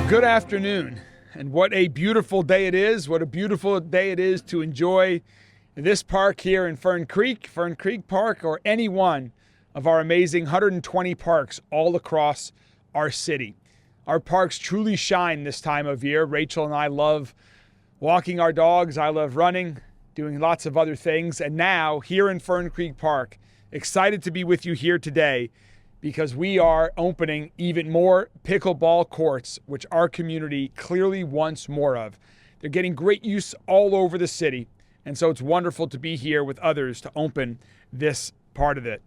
Good afternoon, and what a beautiful day it is. What a beautiful day it is to enjoy this park here in Fern Creek Park, or any one of our amazing 120 parks all across our city. Our parks truly shine this time of year. Rachel and I love walking our dogs. I love running, doing lots of other things. And now here in Fern Creek Park, excited to be with you here today because we are opening even more pickleball courts, which our community clearly wants more of. They're getting great use all over the city, and so it's wonderful to be here with others to open this part of it.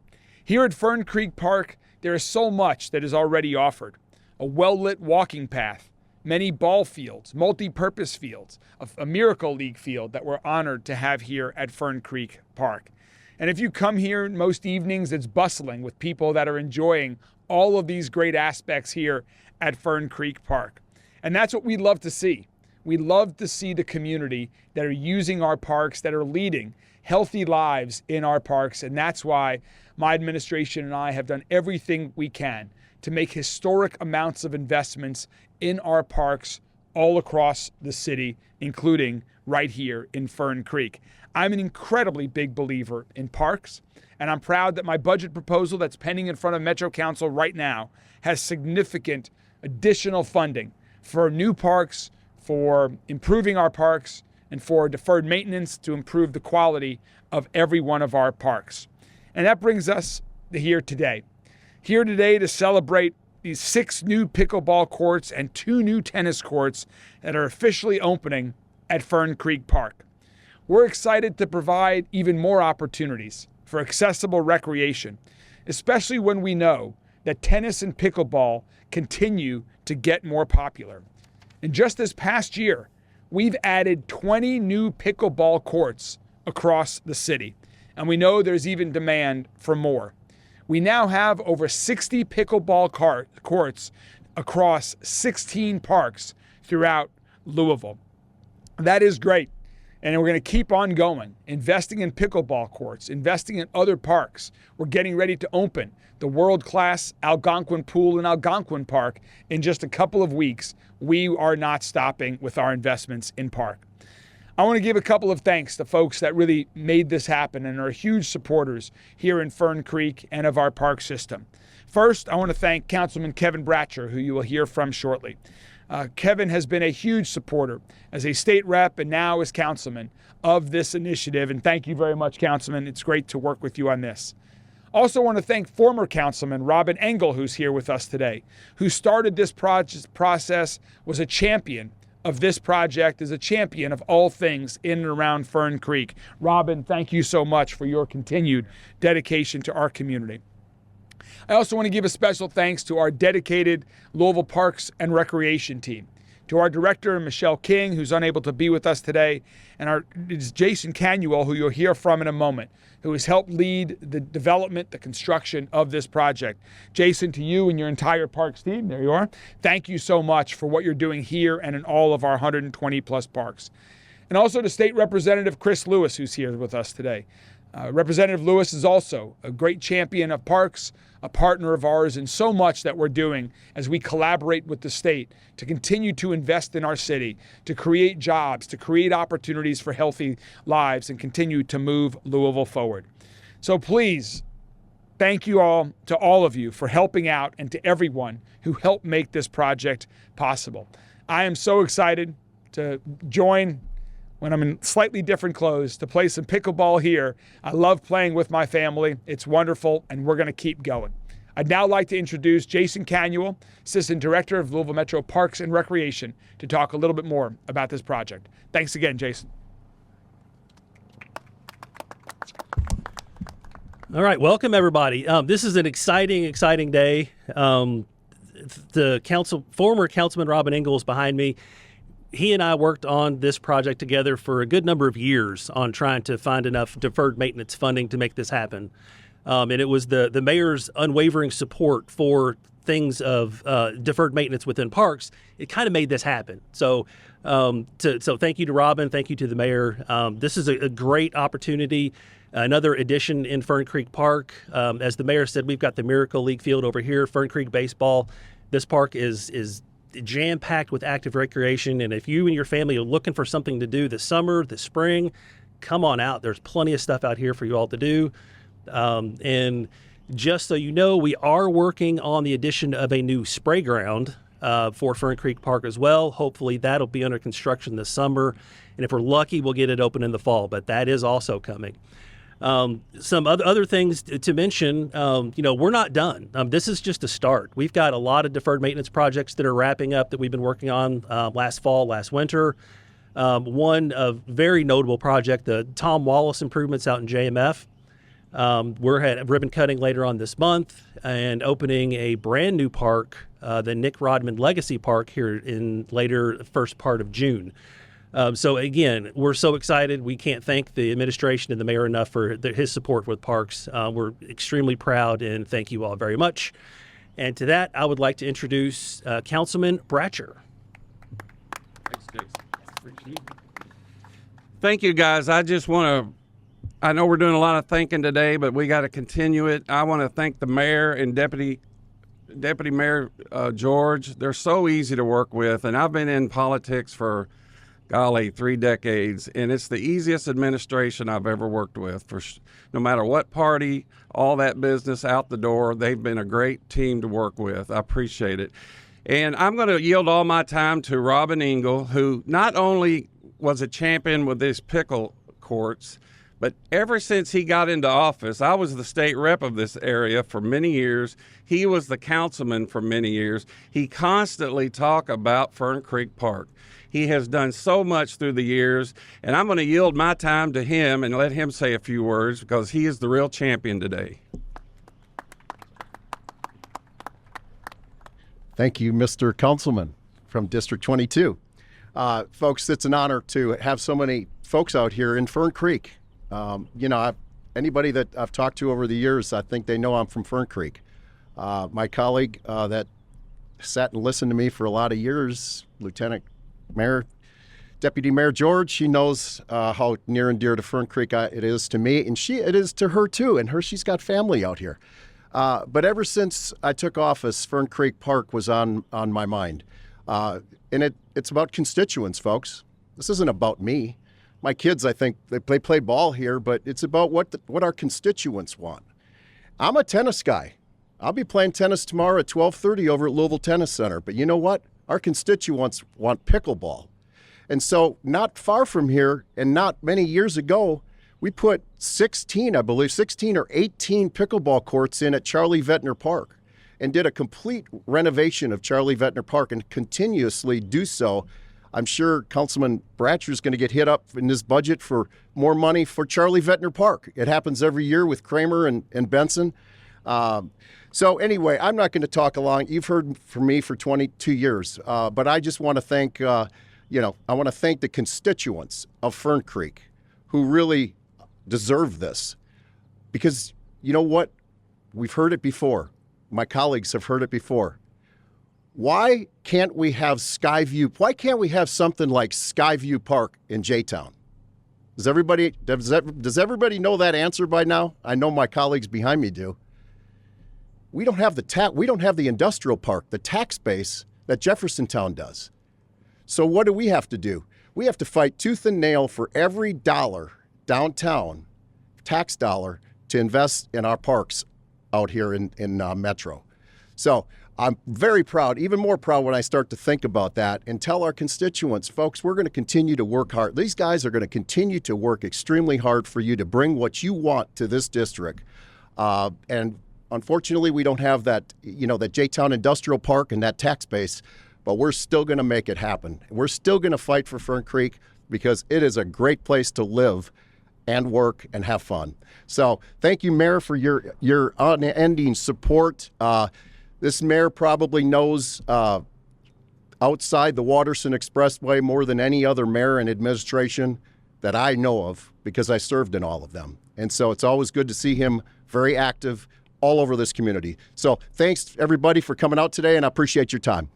Here at Fern Creek Park, there is so much that is already offered. A well-lit walking path, many ball fields, multi-purpose fields, a Miracle League field that we're honored to have here at Fern Creek Park. And if you come here most evenings, it's bustling with people that are enjoying all of these great aspects here at Fern Creek Park. And that's what we love to see. We love to see the community that are using our parks, that are leading healthy lives in our parks. And that's why my administration and I have done everything we can to make historic amounts of investments in our parks all across the city, including right here in Fern Creek. I'm an incredibly big believer in parks, and I'm proud that my budget proposal that's pending in front of Metro Council right now has significant additional funding for new parks, for improving our parks, and for deferred maintenance to improve the quality of every one of our parks. And that brings us here today. Here today to celebrate these 6 new pickleball courts and 2 new tennis courts that are officially opening at Fern Creek Park. We're excited to provide even more opportunities for accessible recreation, especially when we know that tennis and pickleball continue to get more popular. And just this past year, we've added 20 new pickleball courts across the city, and we know there's even demand for more. We now have over 60 pickleball courts across 16 parks throughout Louisville. That is great. And we're going to keep on going, investing in pickleball courts, investing in other parks. We're getting ready to open the world-class Algonquin Pool in Algonquin Park in just a couple of weeks. We are not stopping with our investments in park. I want to give a couple of thanks to folks that really made this happen and are huge supporters here in Fern Creek and of our park system. First, I want to thank Councilman Kevin Bratcher, who you will hear from shortly. Kevin has been a huge supporter as a state rep and now as councilman of this initiative. And thank you very much, Councilman. It's great to work with you on this. Also want to thank former Councilman Robin Engel, who's here with us today, who started this process, was a champion of this project, is a champion of all things in and around Fern Creek. Robin, thank you so much for your continued dedication to our community. I also want to give a special thanks to our dedicated Louisville Parks and Recreation team, to our director, Michelle King, who's unable to be with us today, and it's Jason Canuel, who you'll hear from in a moment, who has helped lead the development, the construction of this project. Jason, to you and your entire parks team, there you are, thank you so much for what you're doing here and in all of our 120 plus parks. And also to State Representative Chris Lewis, who's here with us today. Representative Lewis is also a great champion of parks, a partner of ours, and so much that we're doing as we collaborate with the state to continue to invest in our city, to create jobs, to create opportunities for healthy lives, and continue to move Louisville forward. So please, thank you all, to all of you, for helping out, and to everyone who helped make this project possible. I am so excited to join when I'm in slightly different clothes to play some pickleball here. I love playing with my family. It's wonderful, and we're going to keep going. I'd now like to introduce Jason Canuel, Assistant Director of Louisville Metro Parks and Recreation, to talk a little bit more about this project. Thanks again, Jason. All right, welcome everybody. This is an exciting day. The former Councilman Robin Engel is behind me. He and I worked on this project together for a good number of years on trying to find enough deferred maintenance funding to make this happen. And it was the mayor's unwavering support for things of deferred maintenance within parks. It kind of made this happen. So thank you to Robin. Thank you to the mayor. This is a great opportunity. Another addition in Fern Creek Park. As the mayor said, we've got the Miracle League field over here, Fern Creek baseball. This park is jam-packed with active recreation. And if you and your family are looking for something to do this summer, this spring, come on out. There's plenty of stuff out here for you all to do. And just so you know, we are working on the addition of a new spray ground for Fern Creek Park as well. Hopefully that'll be under construction this summer. And if we're lucky, we'll get it open in the fall, but that is also coming. Some other things to mention, we're not done. This is just a start. We've got a lot of deferred maintenance projects that are wrapping up that we've been working on last fall, last winter. One very notable project, the Tom Wallace improvements out in JMF. We're at ribbon cutting later on this month and opening a brand new park, the Nick Rodman Legacy Park, here in later first part of June. So again, we're so excited. We can't thank the administration and the mayor enough for his support with parks. We're extremely proud, and thank you all very much. And to that, I would like to introduce Councilman Bratcher. Thank you, guys. I just want to, I know we're doing a lot of thinking today, but we got to continue it. I want to thank the mayor and Deputy Mayor George. They're so easy to work with, and I've been in politics for, golly, 3 decades, and it's the easiest administration I've ever worked with. No matter what party, all that business out the door, they've been a great team to work with. I appreciate it. And I'm going to yield all my time to Robin Engel, who not only was a champion with these pickle courts, but ever since he got into office, I was the state rep of this area for many years. He was the councilman for many years. He constantly talked about Fern Creek Park. He has done so much through the years, and I'm going to yield my time to him and let him say a few words because he is the real champion today. Thank you, Mr. Councilman from District 22. Folks, it's an honor to have so many folks out here in Fern Creek. Anybody that I've talked to over the years, I think they know I'm from Fern Creek. My colleague that sat and listened to me for a lot of years, Lieutenant Mayor, Deputy Mayor George, she knows how near and dear to Fern Creek it is to me, and it is to her too. And she's got family out here. But ever since I took office, Fern Creek Park was on my mind. And it's about constituents, folks. This isn't about me. My kids, I think, they play ball here, but it's about what our constituents want. I'm a tennis guy. I'll be playing tennis tomorrow at 12:30 over at Louisville Tennis Center. But you know what? Our constituents want pickleball. And so not far from here and not many years ago, we put 16 or 18 pickleball courts in at Charlie Vettner Park and did a complete renovation of Charlie Vettner Park and continuously do so. I'm sure Councilman Bratcher is going to get hit up in his budget for more money for Charlie Vettner Park. It happens every year with Kramer and Benson. So anyway, I'm not going to talk long. You've heard from me for 22 years, but I just want to thank, I want to thank the constituents of Fern Creek who really deserve this. Because you know what? We've heard it before. My colleagues have heard it before. Why can't we have Skyview? Why can't we have something like Skyview Park in J-Town? Does everybody know that answer by now? I know my colleagues behind me do. We don't have the industrial park, the tax base that Jeffersontown does. So what do we have to do? We have to fight tooth and nail for every dollar downtown, tax dollar, to invest in our parks out here in Metro. So I'm very proud, even more proud when I start to think about that and tell our constituents, folks, we're going to continue to work hard. These guys are going to continue to work extremely hard for you to bring what you want to this district. And unfortunately, we don't have that, that J-Town Industrial Park and that tax base, but we're still going to make it happen. We're still going to fight for Fern Creek because it is a great place to live and work and have fun. So thank you, Mayor, for your unending support. This mayor probably knows outside the Waterson Expressway more than any other mayor and administration that I know of because I served in all of them. And so it's always good to see him very active all over this community. So thanks, everybody, for coming out today, and I appreciate your time.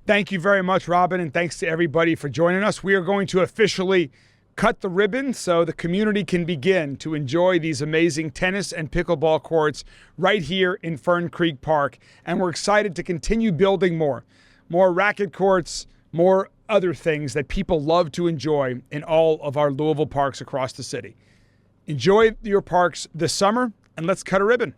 Thank you very much, Robin, and thanks to everybody for joining us. We are going to officially cut the ribbon so the community can begin to enjoy these amazing tennis and pickleball courts right here in Fern Creek Park. And we're excited to continue building more racket courts, more other things that people love to enjoy in all of our Louisville parks across the city. Enjoy your parks this summer, and let's cut a ribbon.